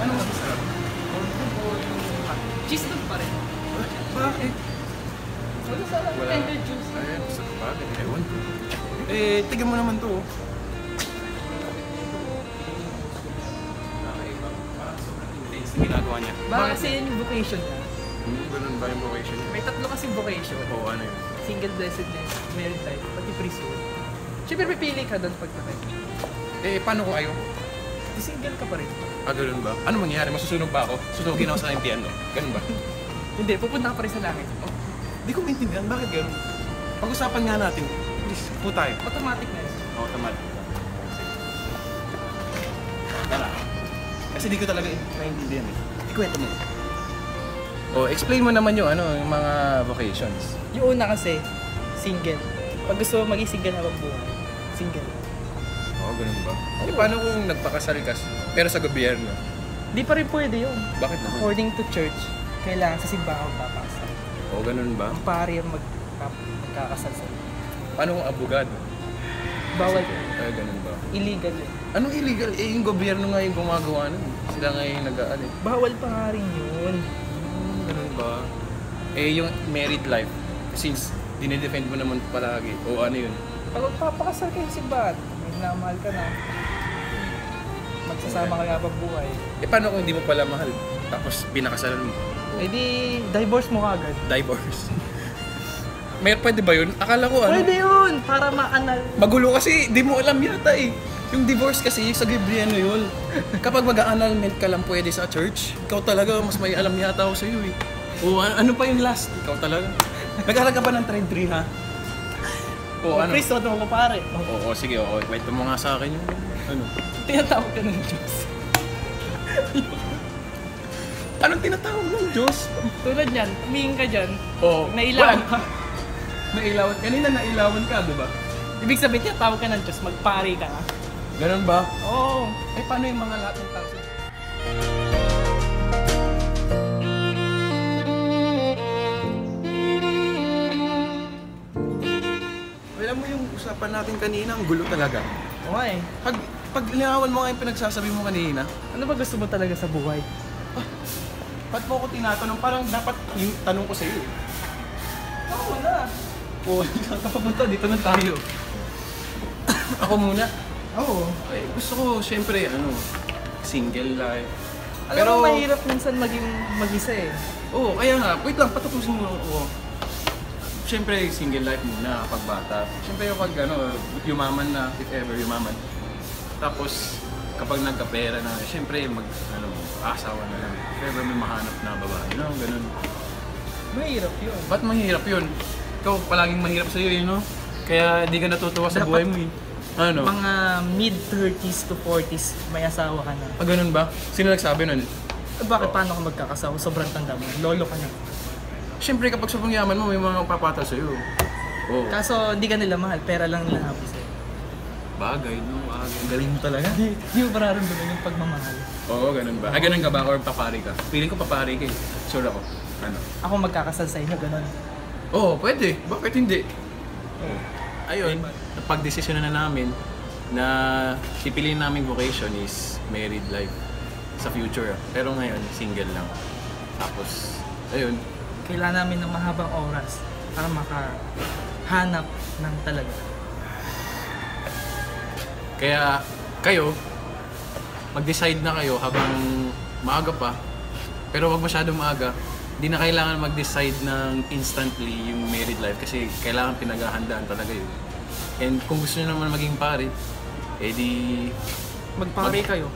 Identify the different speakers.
Speaker 1: Anong masarap?
Speaker 2: Cheese dog pa rin.
Speaker 1: Bakit?
Speaker 2: Wala sa tender juice.
Speaker 1: Ay, gusto ko bakit? Ewan ko. Tignan mo naman to. Ginagawa niya.
Speaker 2: Baka kasi yun yung vocation niya.
Speaker 1: Ganun ba yung vocation niya?
Speaker 2: May tatlo kasing vocation.
Speaker 1: Oo, ano yun?
Speaker 2: Single blessedness, married life, pati priesthood. Siyempre pipili ka doon pag nakay.
Speaker 1: Paano kung ayaw?
Speaker 2: Di single ka pa rin.
Speaker 1: Ganun ba? Ano mangyayari? Masusunog ba ako? Susugin ako sa impian, no? Ganun ba?
Speaker 2: Hindi, pupunta ka pa rin sa langit.
Speaker 1: Di ko maintindihan. Bakit ganun? Pag-usapan nga natin. Please, po tayo.
Speaker 2: Automatic na yun.
Speaker 1: Oo, tamad. Tara. Kasi di ko talaga naiintindihan eh. Ikwento mo. Explain mo naman yung yung mga vocations.
Speaker 2: Yung una kasi, single. Pag gusto mo maging single habang buhay, single.
Speaker 1: Ganun ba? Paano kung nagpakasal ka pero sa gobyerno?
Speaker 2: Di pa rin pwede yun.
Speaker 1: Bakit naman?
Speaker 2: According to church, kailangan sa simbahan papasal.
Speaker 1: Ganun ba?
Speaker 2: Ang pari ang magkakasal sa
Speaker 1: Paano kung abogado?
Speaker 2: bawal.
Speaker 1: Ganun ba?
Speaker 2: Illegal yun.
Speaker 1: Anong illegal? Yung gobyerno nga yung gumagawa nun. Sila nga yung nag-aalit.
Speaker 2: Bawal pa nga rin yun.
Speaker 1: Ganun ba? Yung married life, since dinidefend mo naman palagi, ano yun?
Speaker 2: Pag magpapakasal kayo sa simbahan, may minamahal ka na. Magsasama ka habang buhay.
Speaker 1: Paano kung hindi mo pala mahal? Tapos pinakasalan mo?
Speaker 2: Di divorce mo kagad.
Speaker 1: Divorce. Pwede ba yun? Akala ko
Speaker 2: Pwede yun! Para makanal.
Speaker 1: Magulo kasi, di mo alam yata eh. Yung divorce kasi, sa gobyerno yun. Kapag mag-annulment ka lang pwede sa church, ikaw talaga, mas may alam yata ako sa'yo eh. Ano pa yung last? Ikaw talaga. Nag-aaral ka ba ng trade 3 ha?
Speaker 2: Priest, huwag mo pare.
Speaker 1: Sige, kwento mo nga sa akin yung
Speaker 2: Tinatawag ka ng Diyos.
Speaker 1: Anong tinatawag ng Diyos?
Speaker 2: Tulad yan, tumingin ka dyan.
Speaker 1: Nailawan ka. Nailawan. Kanina nailawan ka, di ba?
Speaker 2: Ibig sabihin, tinatawag ka ng Diyos, magpari ka.
Speaker 1: Ganun ba?
Speaker 2: Oo.
Speaker 1: Paano yung mga lahat ng tao? Alam mo yung usapan natin kanina, ang gulo talaga.
Speaker 2: Oo eh.
Speaker 1: Pag linawan mo nga yung pinagsasabi mo kanina,
Speaker 2: Ano ba gusto mo talaga sa buhay?
Speaker 1: ba't mo ako tinatanong? Parang dapat yung tanong ko sa'yo eh.
Speaker 2: Oo na.
Speaker 1: Kapapunta, dito na tayo. Ako muna.
Speaker 2: Oo.
Speaker 1: Gusto ko, syempre, single life.
Speaker 2: Alam mo, mahirap minsan maging mag-isa eh.
Speaker 1: Kaya nga. Wait lang, patapusin mo ako. Syempre, single life muna kapag bata. Syempre, kapag yumaman na, if ever yumaman. Tapos, kapag nagkapera na, syempre, asawa na lang. If ever may mahanap na babae, ganun.
Speaker 2: Mahirap yun.
Speaker 1: Ba't mahirap yun? Ikaw, palaging mahirap sa'yo, Kaya hindi ka natutuwa sa buhay mo,
Speaker 2: Mga mid-30s to 40s, may asawa ka na.
Speaker 1: Ganun ba? Sino nagsabi nun?
Speaker 2: Bakit paano ka magkakasawa? Sobrang tanda mo. Lolo ka na.
Speaker 1: Siyempre, kapag sobrang yaman mo, may mga papata sa'yo.
Speaker 2: Kaso hindi ka nila mahal, pera lang nila happy sa'yo.
Speaker 1: Bagay, Ang galing mo talaga.
Speaker 2: Hindi mo mararamdaman yung pagmamahal.
Speaker 1: Ganun ba? Ganun ka ba? Or papari ka? Feeling ko papari ka eh. Sure ako.
Speaker 2: Ako magkakasal sa inyo, ganun.
Speaker 1: Pwede. Bakit hindi? Ayun, napag-desisyon na namin na pipiliin naming vocation is married life sa future. Pero ngayon, single lang. Tapos, ayun.
Speaker 2: Kailangan namin ng mahabang oras para makahanap ng talaga.
Speaker 1: Kaya kayo, mag-decide na kayo habang maaga pa. Pero wag masyadong maaga. Hindi na kailangan mag-decide ng instantly yung married life kasi kailangan pinaghahandaan talaga yun. And kung gusto nyo naman maging pare, di...
Speaker 2: Magpare kayo.